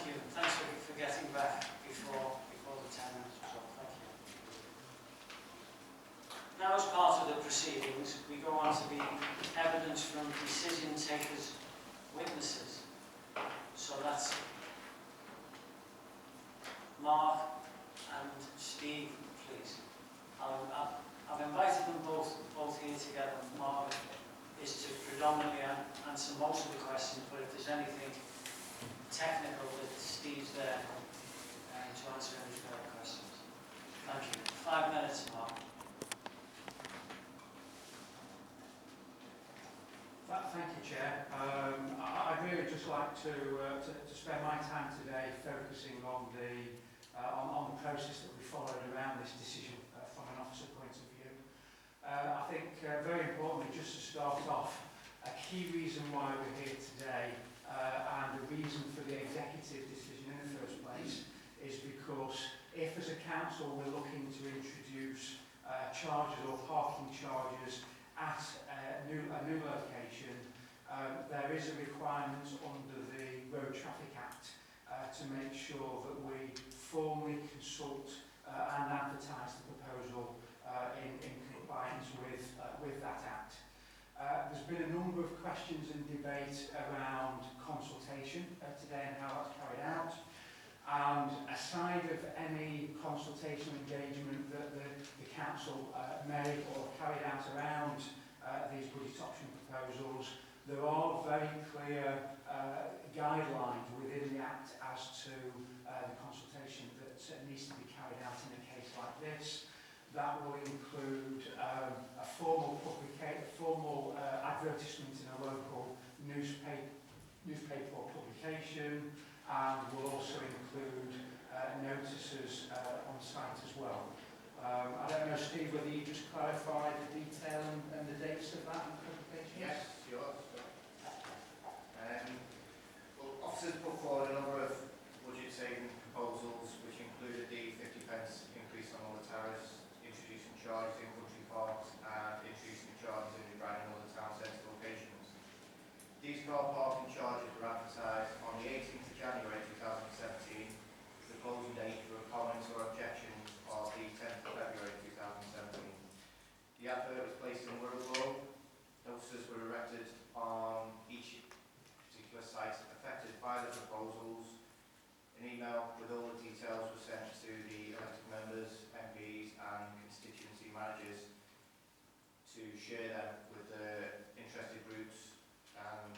you. Thanks for getting back before the 10 minutes was up. Thank you. Now, as part of the proceedings, we go on to the evidence from decision takers' witnesses. So that's Mark and Steve, please. I've invited them both here together. Mark is to predominantly answer most of the questions, but if there's anything technical, that Steve's there to answer any further questions. Thank you. 5 minutes, Mark. Thank you, Chair. I'd really just like to spend my time today focusing on the process that we followed around this decision from an officer point of view. I think very importantly, just to start off, a key reason why we're here today and the reason for the executive decision in the first place is because if as a council we're looking to introduce charges or parking charges at a new location, there is a requirement under the Road Traffic Act to make sure that we formally consult and advertise the proposal in compliance with that Act. There's been a number of questions and debate around consultation today and how that's carried out. And aside of any consultation engagement that the council may or carried out around these budget option proposals, there are very clear guidelines within the Act as to the consultation that needs to be carried out in a case like this. That will include a formal advertisement in a local newspaper or publication, and will also include notices on site as well. I don't know, Steve, whether you just clarify the detail and the dates of that publication? Yes, sure. Well, officers put forward a number of budget saving proposals, which included the 50p increase on all the tariffs, introducing charges in country parks, and introducing charges in the Brighton and other town centre locations. These car parking charges were advertised on the 18th of January 2017. The closing date for comments or objections of the 10th of February 2017. The advert was placed in Wirral. Notices were erected on each particular site affected by the proposals. An email with all the details was sent to the elected members, MPs and constituency managers to share them with the interested groups and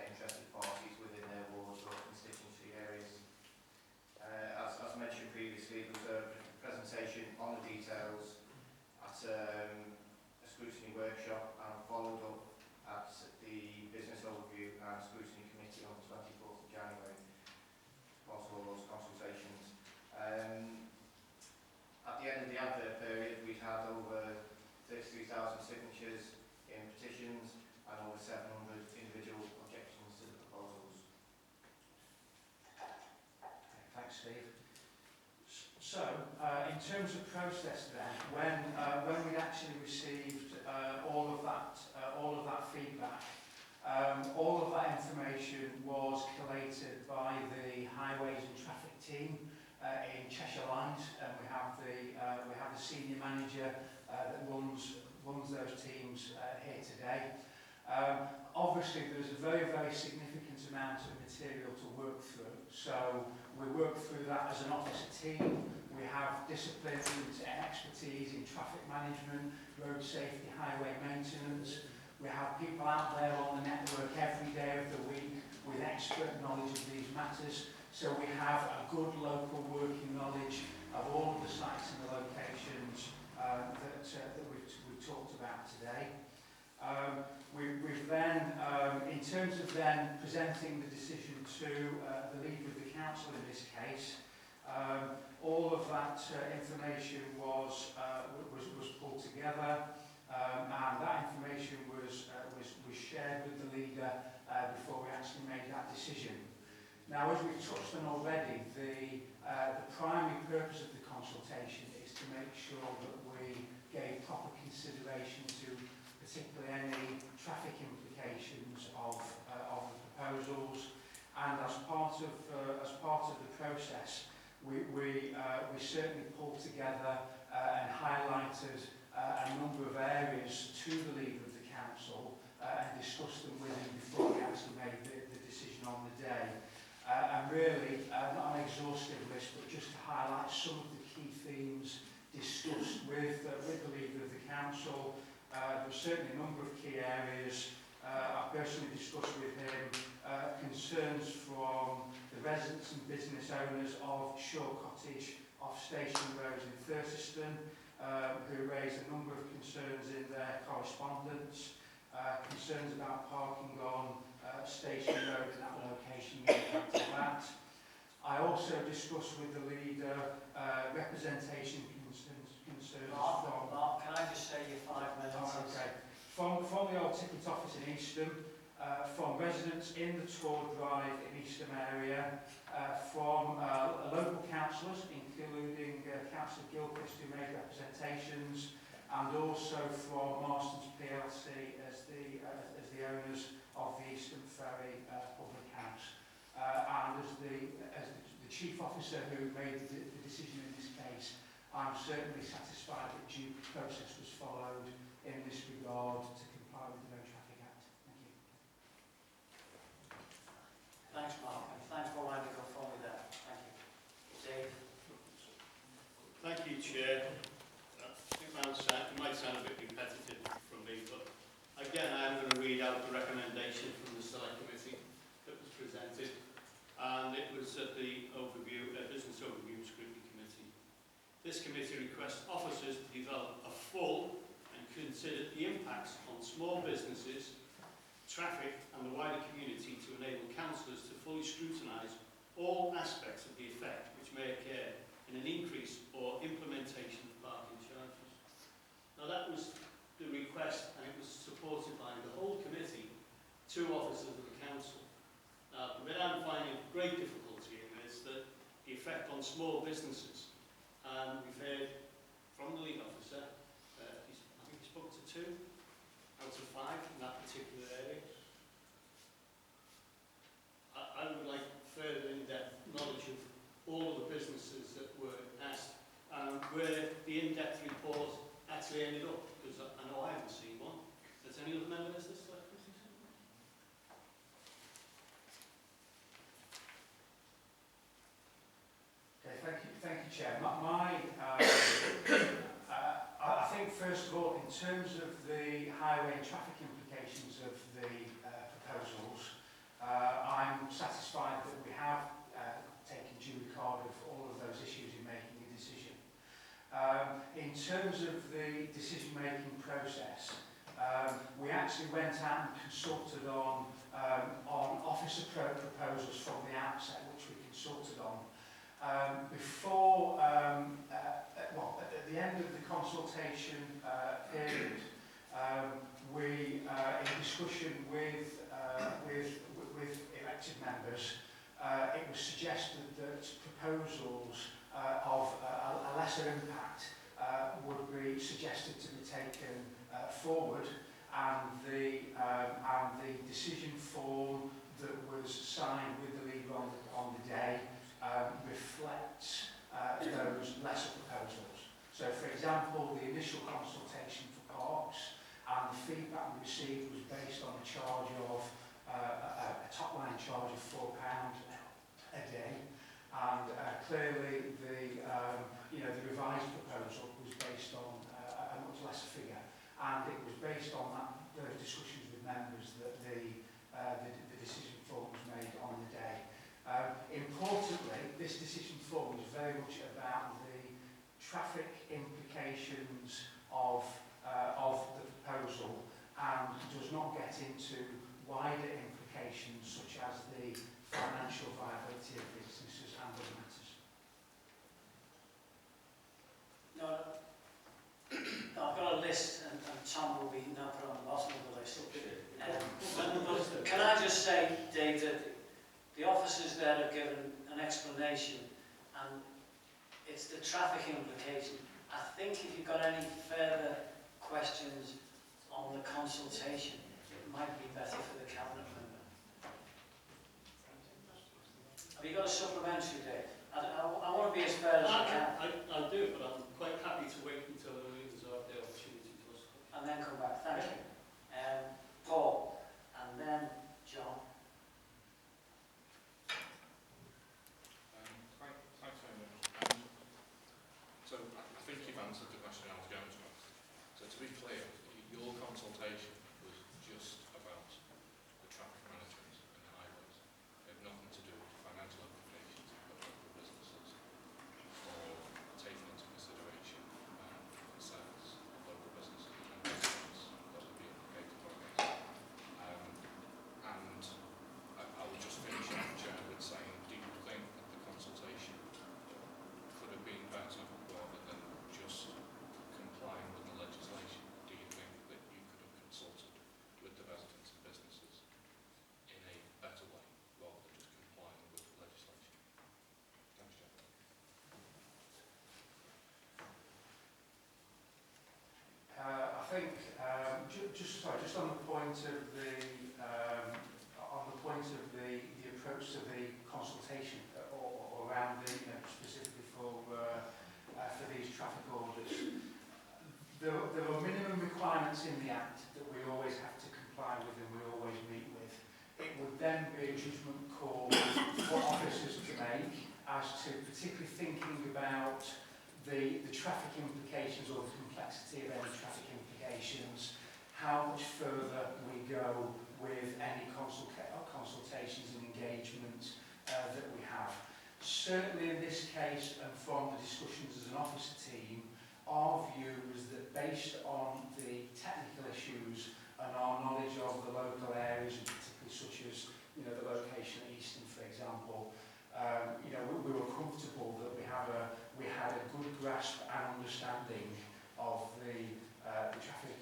interested parties within their wards or constituency areas. As mentioned previously, there was a presentation on the details at a scrutiny workshop and followed up at the business overview and scrutiny committee on the 24th of January. Also all those consultations. At the end of the advert period, we had over 33,000 signatures in petitions and over 700 individual objections to the proposals. Thanks, Steve. So, in terms of process then, when we actually received all of that feedback, all of that information was collated by the Highways and Traffic team in Cheshire Lines, and we have the senior manager that runs those teams here today. Obviously, there's a very, very significant amount of material to work through. So we work through that as an officer team. We have disciplines and expertise in traffic management, road safety, highway maintenance. We have people out there on the network every day of the week with expert knowledge of these matters. So we have a good local working knowledge of all of the sites and the locations that we've talked about today. We've then, in terms of then presenting the decision to the leader of the council in this case, all of that information was pulled together, and that information was shared with the leader before we actually made that decision. Now, as we've touched on already, the primary purpose of the consultation is to make sure that we gave proper consideration to particularly any traffic implications of the proposals, and as part of the process, we certainly pulled together and highlighted a number of areas to the leader of the council and discussed them with him before we actually made the decision on the day. And really, not an exhaustive list, but just to highlight some of the key themes discussed with the leader of the council. There were certainly a number of key areas. I personally discussed with him concerns from the residents and business owners of Shaw Cottage off Station Road in Thurston, who raised a number of concerns in their correspondence, concerns about parking on Station Road and that location, the impact of that. I also discussed with the leader representation concerns from... Mark, can I just say your 5 minutes? Oh, okay. From the old ticket office in Eastham, from residents in the Tor Drive in Eastham area, from local councillors, including Councillor Gilchrist, who made representations, and also from Marston's PLC as the owners of the Eastham Ferry Public House. And as the chief officer who made the decision in this case, I'm certainly satisfied that due process was followed in this regard to comply with the No Traffic Act. Thank you. Thanks, Mark, and thanks for winding up for me there. Thank you. Dave? Thank you, Chair. It might sound a bit repetitive from me, but again, I am going to read out the recommendation from the Select Committee that was presented, and it was at the Business Overview Scrutiny Committee. This committee requests officers to develop a full and consider the impacts on small businesses, traffic and the wider community to enable councillors to fully scrutinise all aspects of the effect which may occur in an increase or implementation of parking charges. Now that was the request, and it was supported by the whole committee, 2 officers of the council. Now the bit I'm finding great difficulty in is that the effect on small businesses. We've heard from the lead officer, I think he spoke to 2 out of 5 in that particular area. I would like further in-depth knowledge of all of the businesses that were asked and where the in-depth report actually ended up, because I know I haven't seen one. Has any other member of this select committee seen one? Okay, thank you, Chair. I think first of all, in terms of the highway and traffic implications of the proposals, I'm satisfied that we have taken due regard of all of those issues in making a decision. In terms of the decision-making process, we actually went out and consulted on officer proposals from the outset, which we consulted on. At the end of the consultation period, we, in discussion with elected members, it was suggested that proposals of a lesser impact would be suggested to be taken forward, and the decision form that was signed with the leader on the day reflects those lesser proposals. So, for example, the initial consultation for parks and the feedback we received was based on a charge of a top-line charge of £4 a day, and clearly the revised proposal was based on a much lesser figure, and it was based on those discussions with members that the decision form was made on the day. Importantly, this decision form is very much about the traffic implications of the proposal, and does not get into wider implications such as the financial viability of businesses and other matters. No, I've got a list, and Tom will be now put on the bottom of the list. Can I just say, Dave, that the officers there have given an explanation, and it's the traffic implication. I think if you've got any further questions on the consultation, it might be better for the cabinet member. got a supplementary, Dave? I want to be as fair as I can. I do, but I'm quite happy to wait until the leaders have the opportunity to us. And then come back, thank you. Paul, and then John. Thanks very much. So I think you've answered the question I was going to ask. So to be clear, your consultation was just about the traffic management and highways. It had nothing to do with financial implications for local businesses or taking into consideration concerns of local businesses and residents that would be implicated by this. And I would just finish off, Chair, with saying, do you think that the consultation could have been better rather than just complying with the legislation? Do you think that you could have consulted with the residents and businesses in a better way rather than just complying with the legislation? Thanks, Chair. I think just on the point of the approach to the consultation or around the specifically for these traffic orders, there are minimum requirements in the Act that we always have to comply with and we always meet with. It would then be a judgment call for officers to make as to particularly thinking about the traffic implications or the complexity of any traffic implications, how much further we go with any consultations and engagement that we have. Certainly in this case and from the discussions as an officer team, our view is that based on the technical issues and our knowledge of the local areas, and particularly such as the location at Easton, for example, we were comfortable that we had a good grasp and understanding of the traffic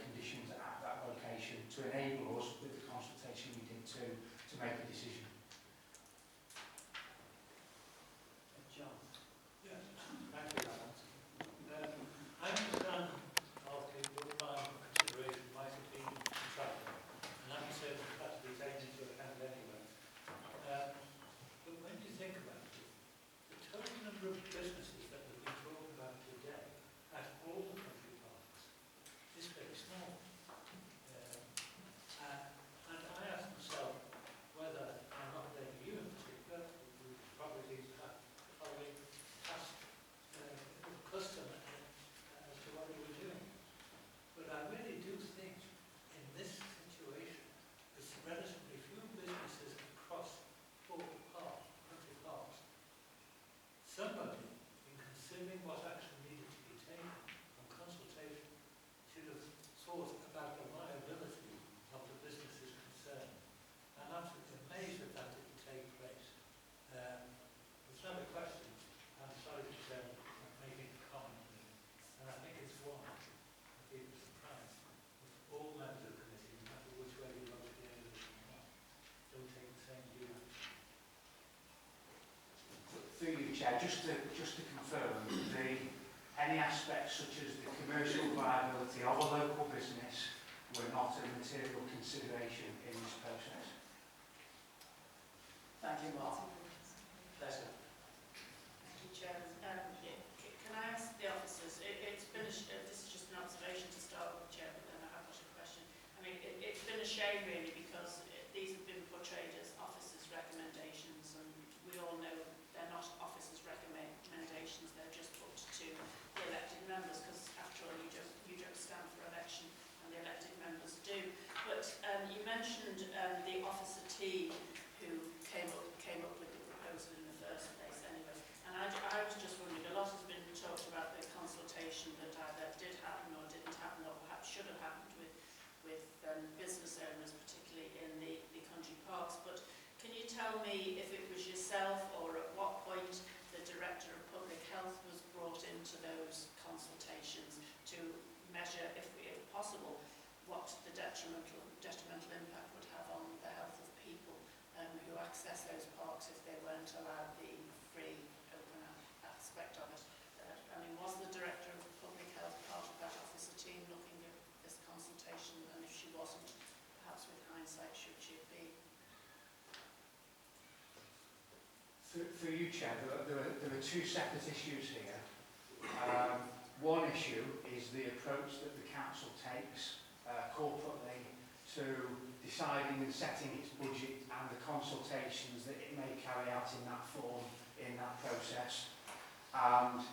conditions at that location to enable us with the consultation we did to make a decision. John. Yes, thank you, Alan. I understand of the requirement for consideration might have been traffic, and that certainly has to be taken into account anyway. But when you think about it, the total number of businesses that we've been talking about today at all the country parks is very small. And I ask myself whether, I'm not blaming you in particular, we probably have following past custom as to what we were doing. But I really do think in this situation, with relatively few businesses across four country parks, somebody, in considering what action needed to be taken on consultation, should have thought about the viability of the businesses concerned. I'm absolutely amazed that that didn't take place. It's not a question. I'm sorry to say I'm making a comment here. And I think it's one that people are surprised. If all members of the committee, no matter which way you vote at the end of it or not, don't take the same view. Through you, Chair, just to confirm, any aspects such as the commercial viability of a local business were not a material consideration in this process. Thank you, Mark. Lesley. Thank you, Chairman. Can I ask the officers, this is just an observation to start with, Chair, but then I have got a question. I mean, it's been a shame really because these have been portrayed as officers' recommendations, and we all know they're not officers' recommendations, they're just put to the elected members, because after all you don't stand for election and the elected members do. But you mentioned the officer team who came up with the proposal in the first place anyway. And I was just wondering, a lot has been talked about the consultation that either did happen or didn't happen, or perhaps should have happened with business owners, particularly in the country parks. But can you tell me if it was yourself or at what point the Director of Public Health was brought into those consultations to measure, if possible, what the detrimental impact would have on the health of people who access those parks if they weren't allowed the free, open aspect of it? I mean, was the Director of Public Health part of that officer team looking at this consultation? And if she wasn't, perhaps with hindsight, should she be? through you, Chair, there are two separate issues here. One issue is the approach that the council takes corporately to deciding and setting its budget and the consultations that it may carry out in that form, in that process. And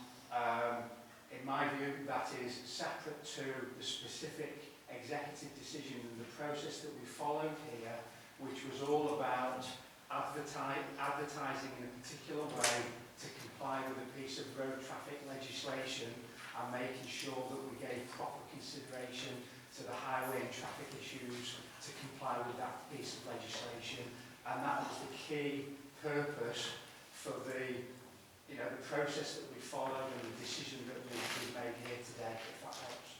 in my view, that is separate to the specific executive decision and the process that we followed here, which was all about advertising in a particular way to comply with a piece of road traffic legislation and making sure that we gave proper consideration to the highway and traffic issues to comply with that piece of legislation. And that was the key purpose for the process that we followed and the decision that we've made here today, if that helps.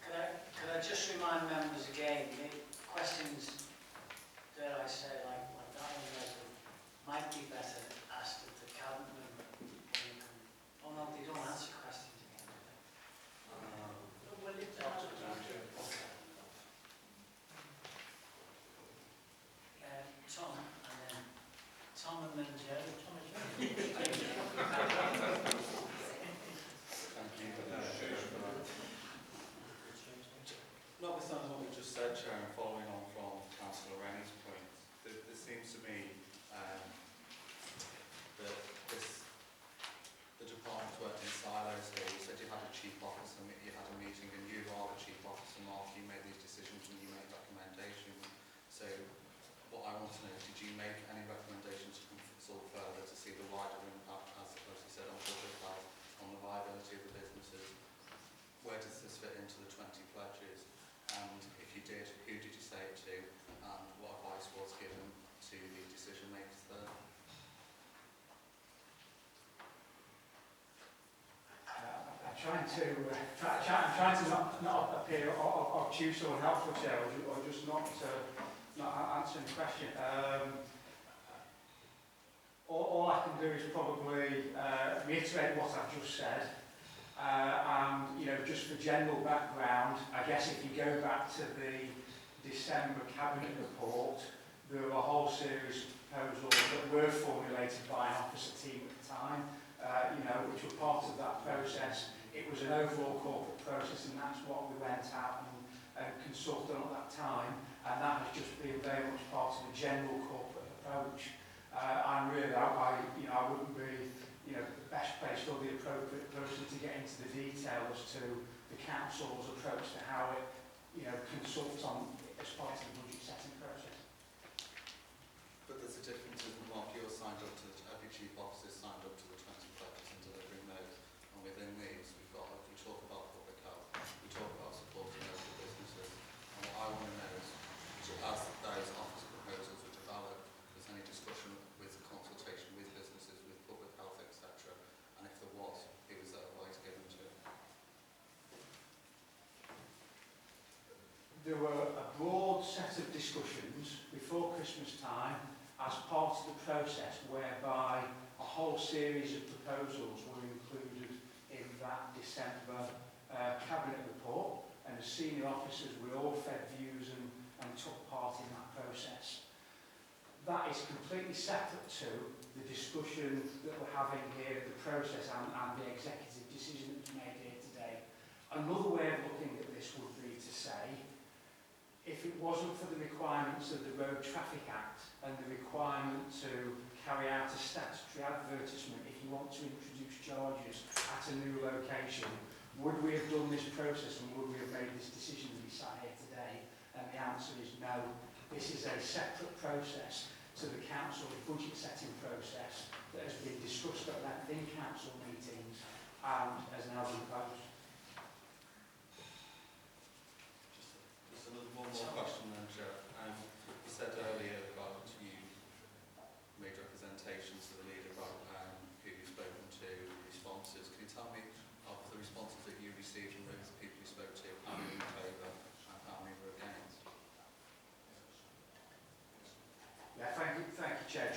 Could I just remind members again, the questions, dare I say, like that one, Lesley, might be better asked of the cabinet member. Oh no, they don't answer questions again, do they? Well, it's Tom, and then Tom and then Gerry. Notwithstanding what we've just said, Chair, and following on from Councillor Rennie's point, there seems to me that the departments worked in silos here. You said you had a chief officer, you had a meeting, and you are the chief officer, Mark. You made these decisions and you made recommendations. So what I want to know is, did you make any recommendations to consult further to see the wider impact, as you said, on public health, on the viability of the businesses? Where does this fit into the 20 pledges? And if you did, who did you say it to? And what advice was given to the decision makers there? I'm trying to not appear obtuse or helpful, Chair, or just not answering the question. All I can do is probably reiterate what I've just said. And just for general background, I guess if you go back to the December Cabinet report, there were a whole series of proposals that were formulated by an officer team at the time, which were part of that process. It was an overall corporate process, and that's what we went out and consulted on at that time, and that has just been very much part of the general corporate approach. And really, I wouldn't be the best placed or the appropriate person to get into the detail as to the council's approach to how it consults on as part of the budget setting process. But there's a difference, isn't Mark? You're signed up to every chief officer is signed up to the 20 pledges and delivering those. And within these, we talk about public health, we talk about supporting local businesses. And what I want to know is, as those officer proposals were developed, was any discussion with consultation with businesses, with public health, etc. And if there was, who was that advice given to? There were a broad set of discussions before Christmas time as part of the process whereby a whole series of proposals were included in that December Cabinet report, and as senior officers we all fed views and took part in that process. That is completely separate to the discussion that we're having here, the process and the executive decision that's made here today. Another way of looking at this would be to say, if it wasn't for the requirements of the Road Traffic Act and the requirement to carry out a statutory advertisement if you want to introduce charges at a new location, would we have done this process and would we have made this decision to be sat here today? And the answer is no. This is a separate process to the council's budget setting process that has been discussed at length in council meetings and has now been proposed. Just one more question then, Chair. You said earlier about you made representations to the leader about who you've spoken to, responses. Can you tell me of the responses that you received from those people you spoke to, how many were in favour and how many were against? Yeah, thank you, Chair.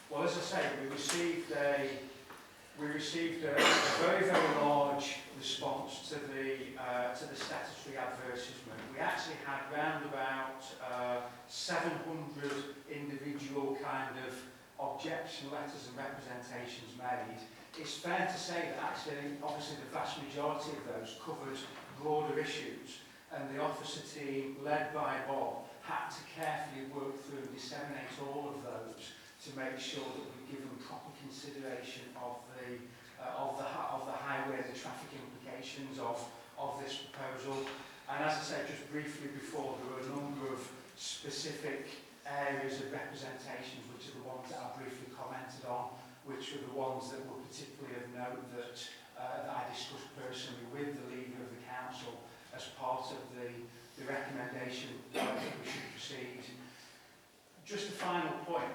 Well, as I say, we received a very, very large response to the statutory advertisement. We actually had round about 700 individual kind of objection letters and representations made, it's fair to say that actually, obviously the vast majority of those covered broader issues, and the officer team, led by Bob, had to carefully work through and disseminate all of those to make sure that we give them proper consideration of the highway, the traffic implications of this proposal. And as I said just briefly before, there were a number of specific areas of representations, which are the ones that I briefly commented on, which were the ones that were particularly of note that I discussed personally with the leader of the council as part of the recommendation that we should proceed. Just a final point,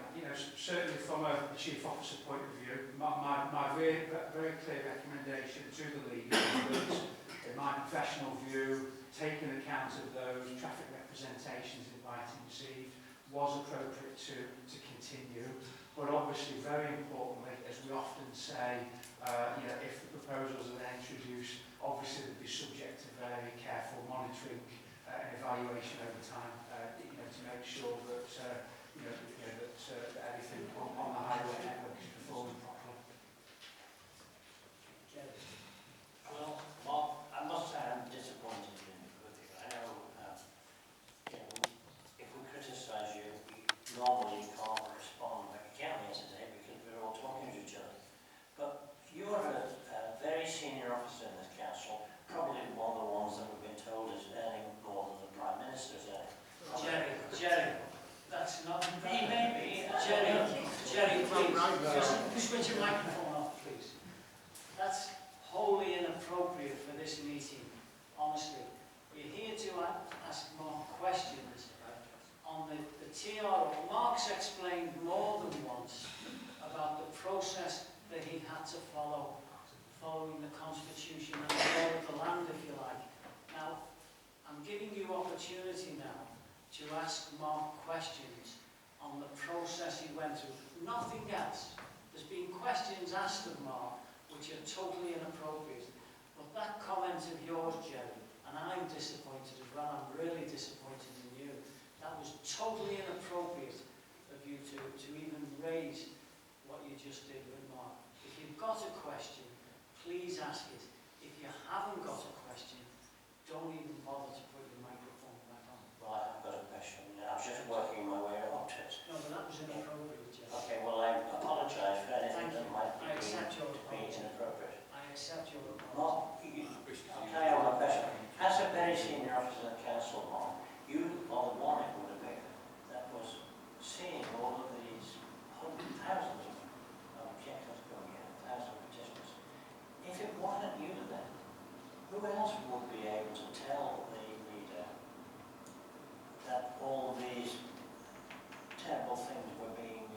certainly from a chief officer point of view, my very, very clear recommendation to the leader is that, in my professional view, taking account of those traffic representations invited and received was appropriate to continue. But obviously, very importantly, as we often say, if the proposals are then introduced, obviously they'll be subject to very careful monitoring and evaluation over time, to make sure that, that everything on the highway network is performed properly. Well, Mark, I must say I'm disappointed in you. I know, if we criticise you, we normally can't respond mechanically today because we're all talking to each other. But you're a very senior officer in this council, probably one of the ones that we've been told is earning more than the Prime Minister's earning. Gerry, that's not... He may be. Gerry, please, just switch your microphone off, please. That's wholly inappropriate for this meeting, honestly. We're here to ask more questions on the TRO. Mark's explained more than once about the process that he had to follow, following the Constitution and the law of the land, if you like. Now, I'm giving you opportunity now to ask Mark questions on the process he went through. Nothing else. There's been questions asked of Mark which are totally inappropriate. But that comment of yours, Gerry, and I'm disappointed as well, I'm really disappointed in you. That was totally inappropriate of you to even raise what you just did with Mark. If you've got a question, please ask it. If you haven't got a question, don't even bother to put your microphone back on. Well, I have got a question. I was just working my way up to it. No, but that was inappropriate, Gerry. Okay, well, I apologise for anything Thank that you. might be I accept your being apology. inappropriate. I accept your apology. Mark, I'll carry on my question. As a very senior officer in the council, Mark, you are the one, it would have been, that was seeing all of these thousands of objections going in, thousands of petitions. If it wasn't you then, who else would be able to tell the leader that all these terrible things were being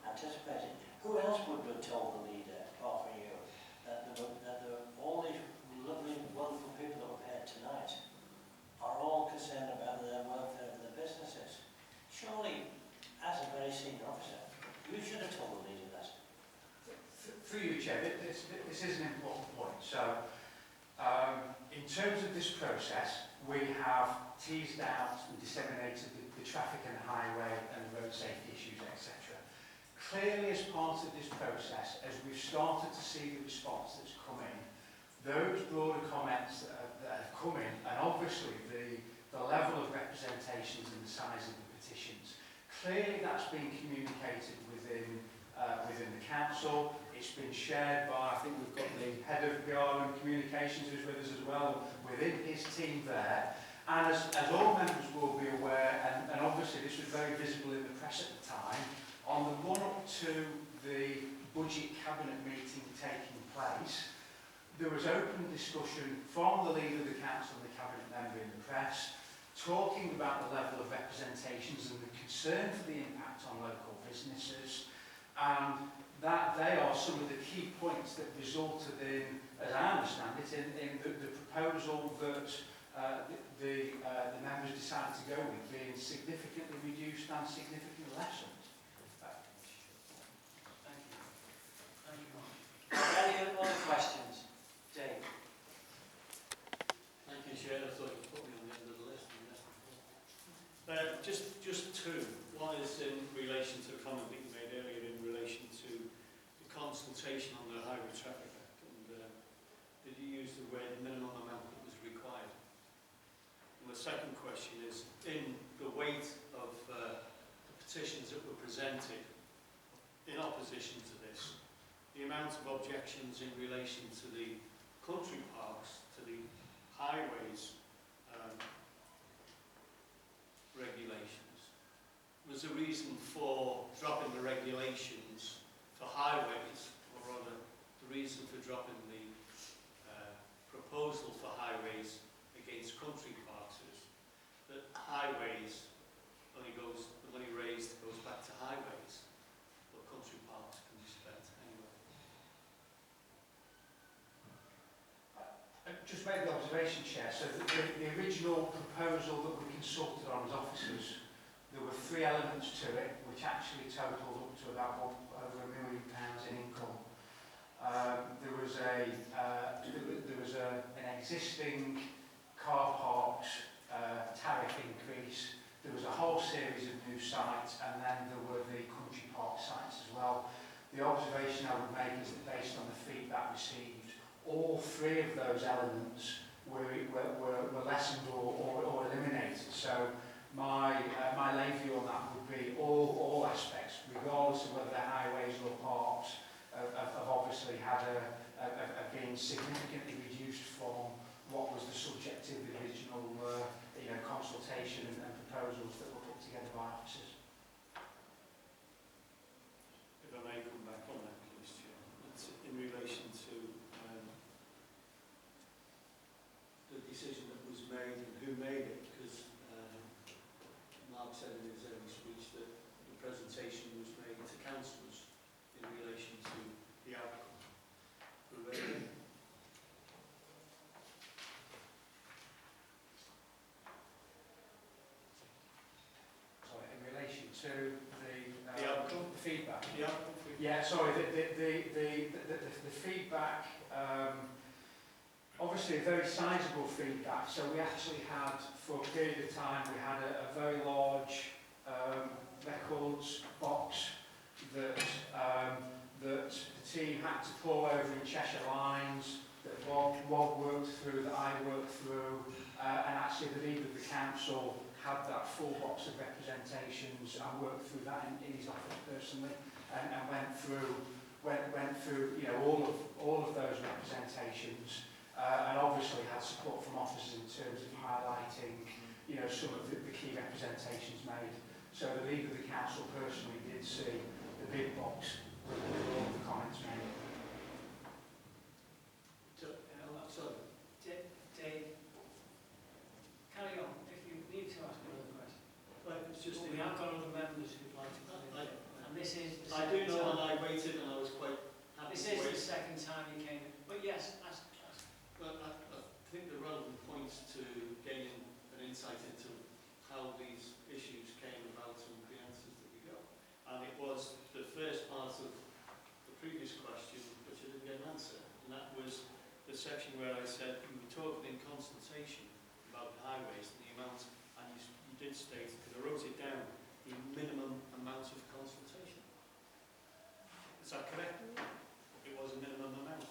anticipated? Who else would have told the leader, apart from you, that all these lovely, wonderful people that were here tonight are all concerned about the welfare of their businesses? Surely, as a very senior officer, you should have told the leader that. Through you, Chair, this is an important point. So, in terms of this process, we have teased out and disseminated the traffic and highway and road safety issues, etc. Clearly, as part of this process, as we've started to see the response that's come in, those broader comments that have come in, and obviously the level of representations and the size of the petitions, clearly that's been communicated within the council. It's been shared by, I think we've got the head of PR and communications who's with us as well, within his team there. And as all members will be aware, and obviously this was very visible in the press at the time, on the run-up to the budget cabinet meeting taking place, there was open discussion from the leader of the council and the cabinet member in the press, talking about the level of representations and the concern for the impact on local businesses, and that they are some of the key points that resulted in, as I understand it, in the proposal that the members decided to go with being significantly reduced and significantly lessened. Thank you. Thank you, Mark. Any other questions? Dave. Thank you, Chair. I thought you put me on the end of the list. Just two. One is in relation to a comment that you made earlier in consultation on the Highway Traffic Act, and did you use the word minimum amount that was required? And the second question is, in the weight of the petitions that were presented in opposition to this, the amount of objections in relation to the country parks, to the highways regulations, was the reason for dropping the regulations for highways, or rather the reason for dropping the proposal for highways against country parks is that highways only goes, the money raised goes back to highways, but country parks can be spent anywhere. Just made the observation, Chair. So the original proposal that we consulted on as officers, there were 3 elements to it, which actually totalled up to about over £1 million in income. There was an existing car parks tariff increase. There was a whole series of new sites, and then there were the country park sites as well. The observation I would make is that based on the feedback received, all 3 of those elements were lessened or eliminated. So my lay view on that would be all aspects, regardless of whether they're highways or parks, have obviously have been significantly reduced from what was the subject of the original consultation and proposals that were put together by officers. If I may come back on that, please, Chair. It's in relation to the decision that was made and who made it, because Mark said in his early speech that the presentation was made to councillors in relation to the outcome. Who made it? Sorry, in relation to The outcome? the feedback. The outcome? Yeah, sorry, the feedback, obviously a very sizable feedback. So we actually had, for a period of time, we had a very large records box that the team had to pull over in Cheshire lines, that Rob worked through, that I worked through, and actually the leader of the council had that full box of representations and worked through that in his office personally, and went through all of those representations, and obviously had support from officers in terms of highlighting some of the key representations made. So the leader of the council personally did see the big box with all of the comments made. So, Dave, carry on. If you need to ask another question. Well, it's just We have got other members who'd like to come in. And this is the I do second know, time. and I waited, and I was quite happy This to is wait. the second time you came in. But yes, ask. But I think the relevant points to gaining an insight into how these issues came about and the answers that we got. And it was the first part of the previous question which I didn't get an answer. And that was the section where I said we were talking in consultation about the highways and the amount, and you did state, because I wrote it down, the minimum amount of consultation. Is that correct? It was a minimum amount.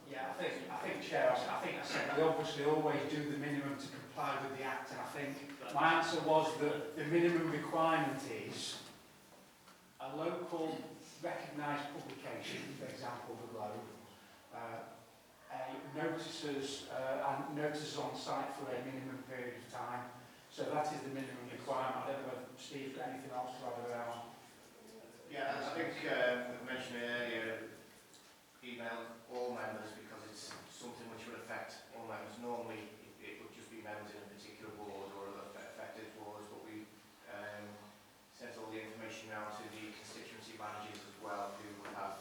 Yeah, I think, Chair, I think I said we obviously always do the minimum to comply with the Act, and I think my answer was that the minimum requirement is a local recognised publication, for example, the Globe, notices on site for a minimum period of time. So that is the minimum requirement. I don't know if Steve's got anything else to add around. Yeah, I think I mentioned earlier, email all members because it's something which would affect all members. Normally it would just be members in a particular ward or affected wards, but we sent all the information out to the constituency managers as well, who would have,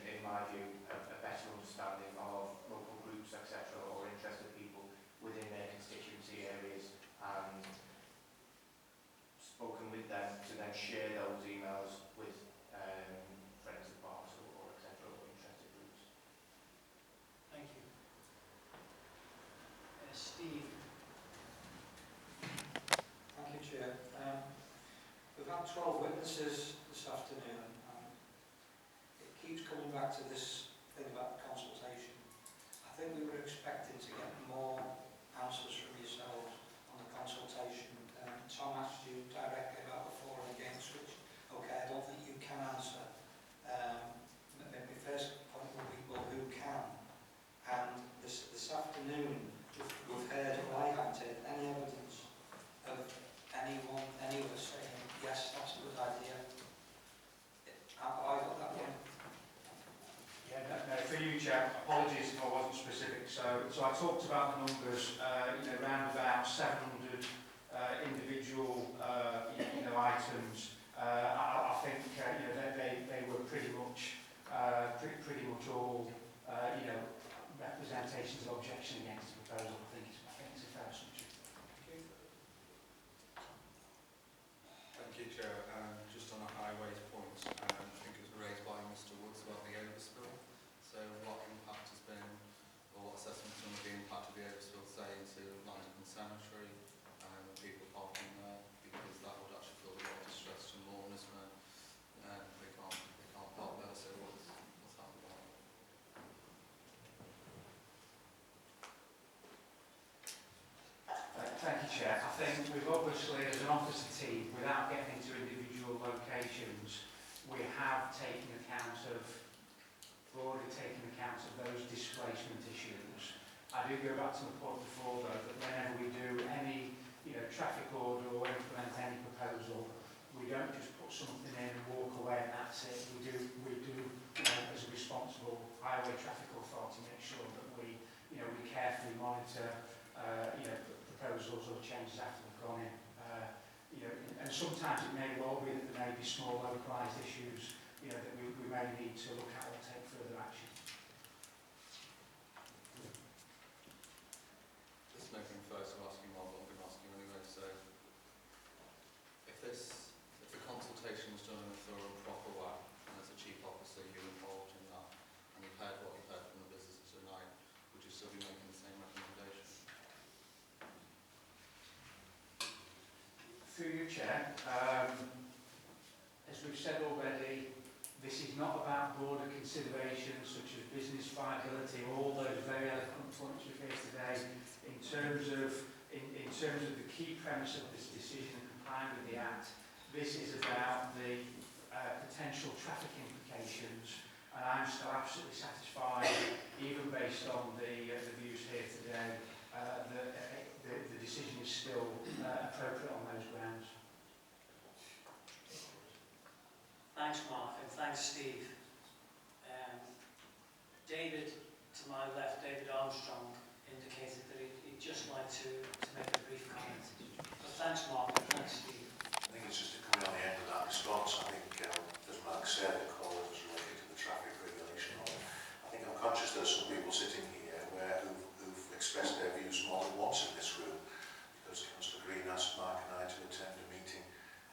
in my view, a better understanding of local groups, etc., or interested people within their constituency areas, and spoken with them to then share those emails with friends of parks or etc., or interested groups. Thank you. 12 witnesses this afternoon, and it keeps coming back to this thing about the consultation. I think we were expecting to get more answers from yourselves on the consultation. Tom asked you directly about the for and against, which, okay, I don't think you can answer. Maybe first point will be, well, who can? And this afternoon, we've heard, well, I haven't heard any evidence of anyone, anywhere saying, yes, that's a good idea. Have I got that one? Yeah, no, for you, Chair, apologies if I wasn't specific. So I talked about the numbers, around about 700 individual, items. I think, they were pretty much all, representations of objection against the proposal. I think it's a fair assumption. Thank you, Chair. Just on a highways point, I think it was raised by Mr Woods about the overspill. So what impact has been, or what assessment some of the impact of the overspill, say, into London Cemetery, people parking there, because that would actually feel a lot of distress to mourners when they can't park there. So what's happened there? Thank you, Chair. I think we've obviously, as an officer team, without getting into individual locations, we have taken account of, broadly taken account of those displacement issues. I do go back to the point before, though, that whenever we do any, traffic order or implement any proposal, we don't just put something in and walk away and that's it. We do, as a responsible highway traffic authority, make sure that we carefully monitor, proposals or changes after they've gone in. And sometimes it may well be that there may be small localised issues, that we may need to look at or take further action. Just making first of asking what I'm going to ask you anyway. So, if the consultation was done in a thorough and proper way, and as a chief officer you're involved in that, and you've heard what you've heard from the businesses tonight, would you still be making the same recommendation? Through you, Chair, as we've said already, this is not about broader considerations such as business viability or all those very eloquent points we've heard today. In terms of the key premise of this decision and complying with the Act, this is about the potential traffic implications, and I'm still absolutely satisfied, even based on the views here today, that the decision is still appropriate on those grounds. Thanks, Mark, and thanks, Steve. David, to my left, David Armstrong, indicated that he'd just like to make a brief comment. But thanks, Mark, and thanks, Steve. I think it's just to come on the end of that response. I think, as Mark said, the call was related to the traffic regulation. I think I'm conscious there's some people sitting here who've expressed their views more than once in this room, because Councillor Green asked Mark and I to attend a meeting,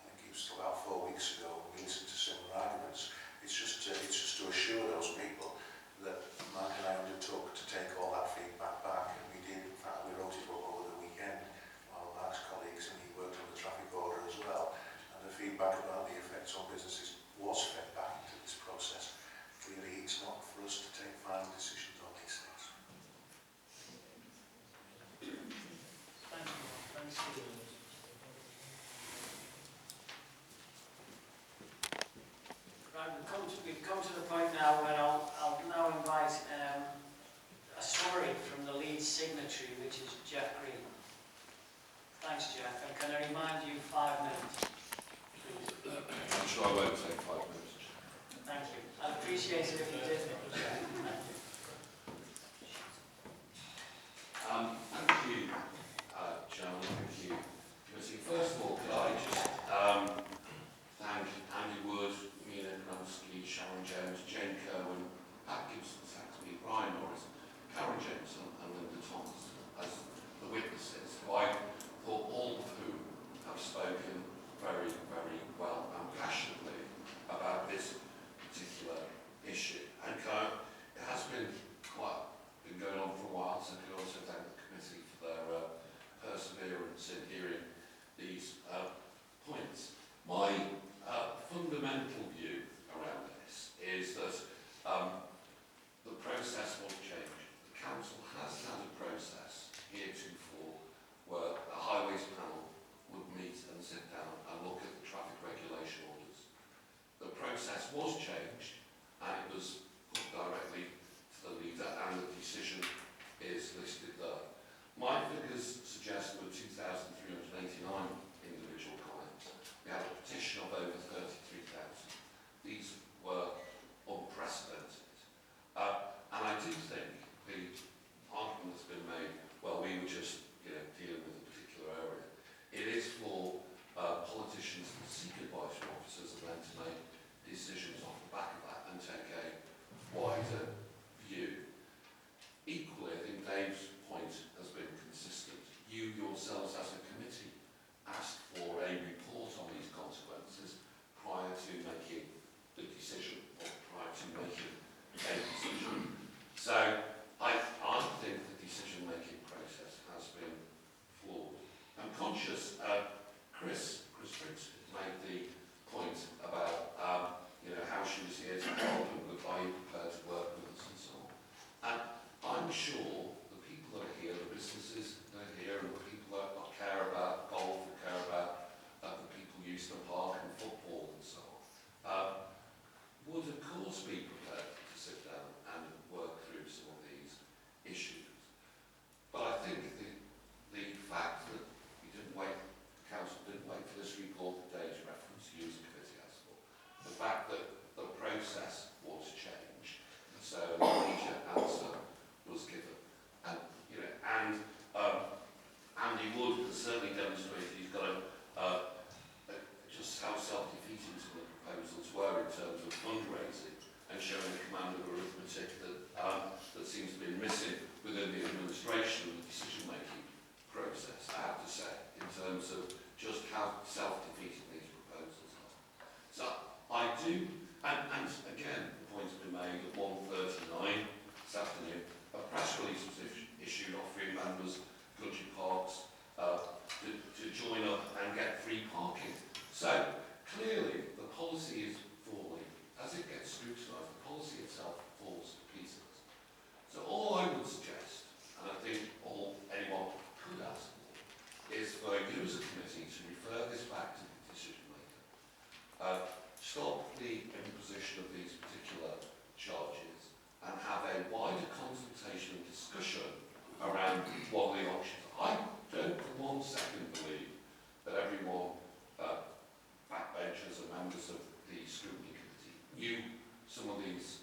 I think it was about 4 weeks ago, and we listened to similar arguments. It's just to assure those people that Mark and I undertook to take all that feedback back, and we did. In fact, we wrote it up over the weekend while Mark's colleagues and he worked on the traffic order as well, and the feedback about the effects on businesses was fed back into this process. Clearly, it's not for us to take final decisions on these things. Thank you, Mark. Thanks, Steve. Right, we've come to the point now where I'll now invite a summary from the lead signatory, which is Jeff Green. Thanks, Jeff. And can I remind you 5 minutes, please? I'm sure I won't take 5 minutes. Thank you. I'd appreciate it if you did. Thank you. Thank you, Chairman. Thank you. First of all, could I just thank Andy Wood, Mina Krumsky, Sharon Jones, Jane Kerwin, Pat Gibson, Saxby, Brian Norris, Karen Jameson, and Linda Thomas as the witnesses. conscious, Chris Spriggs made the point about, how she was here to help and look, are you prepared to work with us and so on. And I'm sure the people that are here, the businesses that are here, and the people that care about golf, that care about the people who used to park and football and so on, would of course be prepared to sit down and work through some of these issues. But I think the fact that we didn't wait, the council didn't wait for this report the day's reference to use a committee as for, the fact that the process was changed, so an immediate answer was given. And, Andy Wood has certainly demonstrated he's got just how self-defeating some of the proposals were in terms of fundraising and showing a command of arithmetic that seems to be missing within the administration and the decision-making process, I have to say, in terms of just how self-defeating these proposals are. So I do, and again, the point's been made at 1:39 this afternoon, a press release was issued offering members country parks to join up and get free parking. So clearly the policy is falling. As it gets scrutinised, the policy itself falls to pieces. So all I would suggest, and I think all anyone could ask for, is for you as a committee to refer this back to the decision maker. Stop the imposition of these particular charges and have a wider consultation and discussion around what the options are. I don't for 1 second believe that everyone, backbenchers and members of the Scrutiny Committee, knew some of these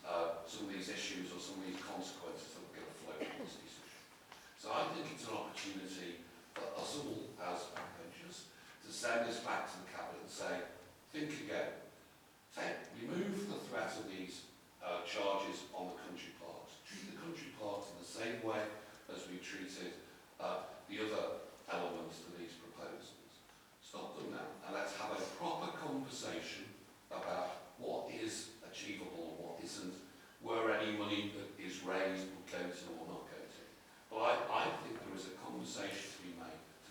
issues or some of these consequences that were going to flow from this decision. So I think it's an opportunity for us all as backbenchers to send this back to the Cabinet and say, think again. Remove the threat of these charges on the country parks. Treat the country parks in the same way as we treated the other elements to these proposals. Stop them now and let's have a proper conversation about what is achievable and what isn't, where any money that is raised will go to or not go to. But I think there is a conversation to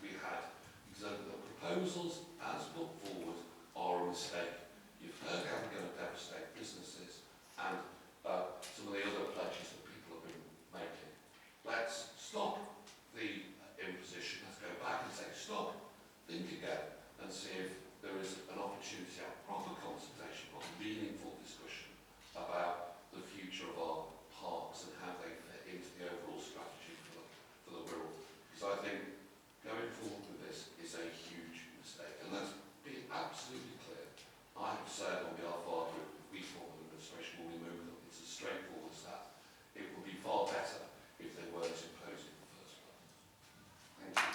be had, because the proposals as put forward are a mistake. You've heard how they're going to devastate businesses and some of the other pledges that people have been making. Let's stop the imposition. Let's go back and say, stop, think again, and see if there is an opportunity to have proper consultation, proper meaningful discussion about the future of our parks and how they fit into the overall strategy for the Wirral. Because I think going forward with this is a huge mistake. And let's be absolutely clear. I have said on behalf of our group, if we form an administration, will remove them. It's as straightforward as that. It would be far better if they weren't imposed in the first place. Thank you.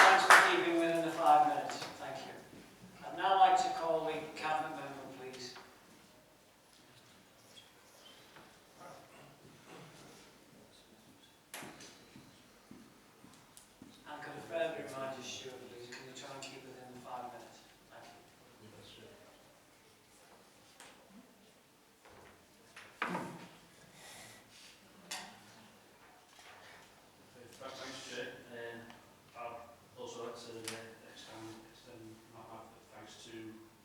Thanks for keeping within the 5 minutes. Thank you. I'd now like to call the Cabinet member, please. And could I further remind you, Stuart, please, can you try and keep within the 5 minutes? Thank you. Thanks, Chair. I'd also like to extend my thanks to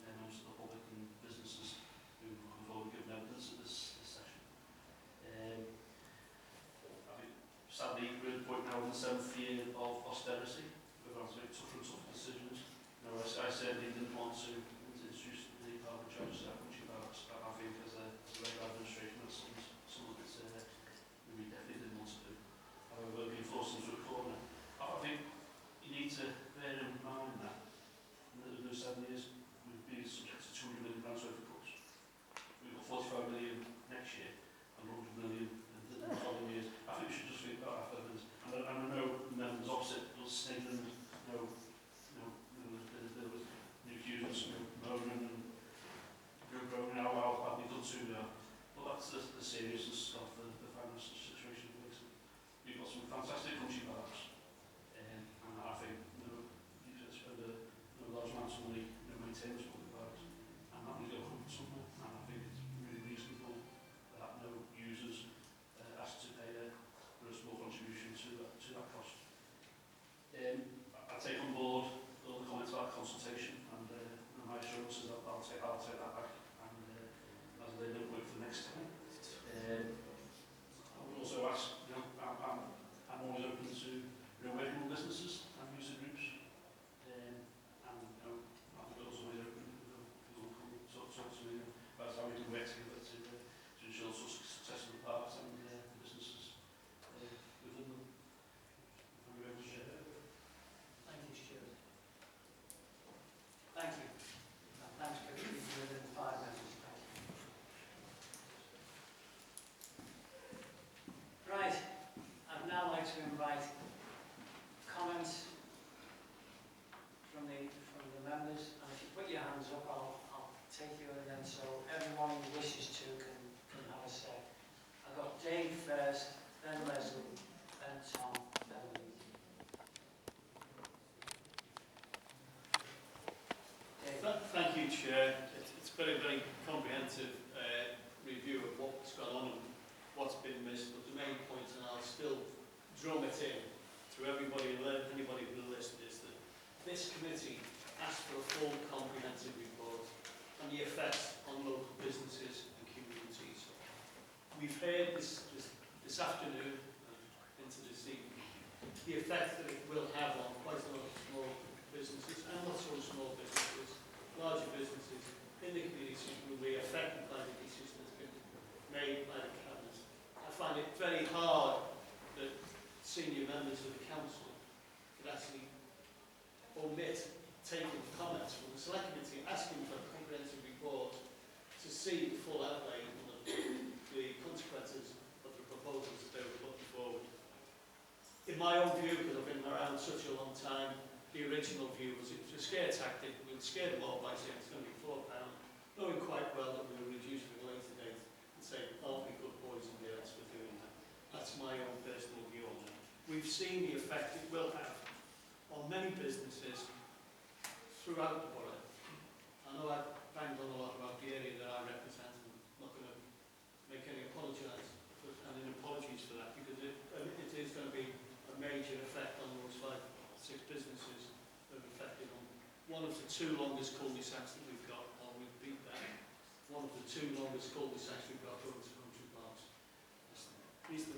members of the public and businesses who have already given evidence at this session. I think, sadly, we're at the point now in the 7th year of austerity. We've had to make tougher and tougher decisions. I certainly didn't want to introduce the carbon charges that much about. I think as a regular administration, that's something that we definitely didn't want to do. We're being forced into a corner. I think you need to bear in mind that in those 7 years we've been subject to £200 million worth of cuts. We've got 45 million next year and 100 million in the following years. I think we should just think about our feathers. And I know members opposite will say that there was new accusers moaning and growing how I'll be done soon now. But that's the seriousness of the financial situation we're facing. We've got some fantastic country parks, and I think you should spend a large amount of money maintaining those country parks, and that will go home somewhere. And I think it's really reasonable drum it in to everybody, anybody who listened, is that this committee asked for a full comprehensive report on the effects on local businesses and communities. We've heard this afternoon and into this evening the effect that it will have on quite a lot of small businesses and not so small businesses, larger businesses in the community who will be affected by the decision that's been made by the Cabinet. I find it very hard that senior members of the Council could actually omit taking comments from the Select Committee asking for a comprehensive report to see the full outlay of the consequences of the proposals that they were putting forward. In my own view, because I've been around such a long time, the original view was it was a scare tactic. We'd scare them all by saying it's going to be £4, knowing quite well that we were reducing at a later date and saying, aren't we good boys and girls for doing that? That's my own personal view on that. We've seen the effect it will have on many businesses throughout the borough. I know I've banged on a lot about the area that I represent, and I'm not going to make any apologies for that, because it is going to be a major effect on those 5 or 6 businesses that are affected on one of the 2 longest cul-de-sacs that we've got, or we've beat that. One of the 2 longest cul-de-sacs we've got going to Country Parks. These are the